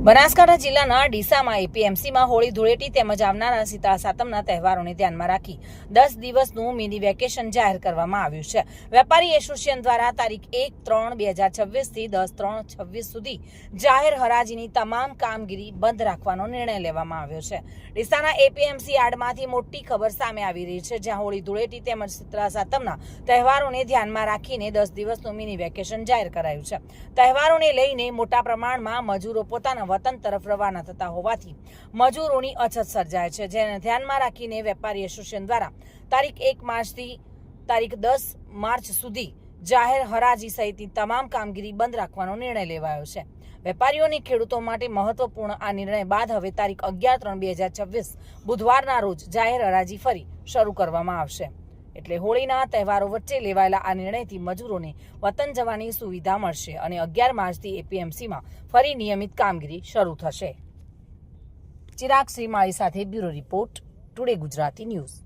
બનાસકાંઠા જિલ્લાના ડીસામાં એપીએમસીમાં હોળી ધૂળેટી તેમજ આવનારા શીતળા સાતમના તહેવારોને ધ્યાનમાં રાખી 10 દિવસનું મિની વેકેશન જાહેર કરવામાં આવ્યું છે. વેપારી એસોસિએશન દ્વારા તારીખ 1/3/2026 થી 10/3/26 સુધી જાહેર હરાજીની તમામ કામગીરી બંધ રાખવાનો નિર્ણય લેવામાં આવ્યો છે. ડીસાના એપીએમસી યાર્ડમાંથી મોટી ખબર સામે આવી રહી છે, જ્યાં હોળી ધૂળેટી તેમજ શીતળા સાતમના તહેવારોને ધ્યાનમાં રાખીને 10 દિવસનું મિની વેકેશન જાહેર કરાયું છે. તહેવારોને લઈને મોટા પ્રમાણમાં મજૂરો પોતાના વતન તરફ રવાના થતા હોવાથી મજૂરોની અછત સર્જાય છે, જેને ધ્યાનમાં રાખીને વેપારી એસોસિએશન દ્વારા તારીખ 1 માર્ચથી તારીખ 10 માર્ચ સુધી જાહેર હરાજી સહિતની તમામ કામગીરી બંધ રાખવાનો નિર્ણય લેવાયો છે. વેપારીઓની ખેડૂતો માટે મહત્વપૂર્ણ આ નિર્ણય બાદ હવે તારીખ 11/3/2026 બુધવારના રોજ જાહેર હરાજી ફરી શરૂ કરવામાં આવશે. એટલે હોળીના તહેવારો વચ્ચે લેવાયેલા આ નિર્ણયથી મજૂરોને વતન જવાની સુવિધા મળશે અને 11 માર્ચથી એપીએમસીમાં ફરી નિયમિત કામગીરી શરૂ થશે. ચિરાગ શ્રીમાળી સાથે bureau report, today Gujarati news.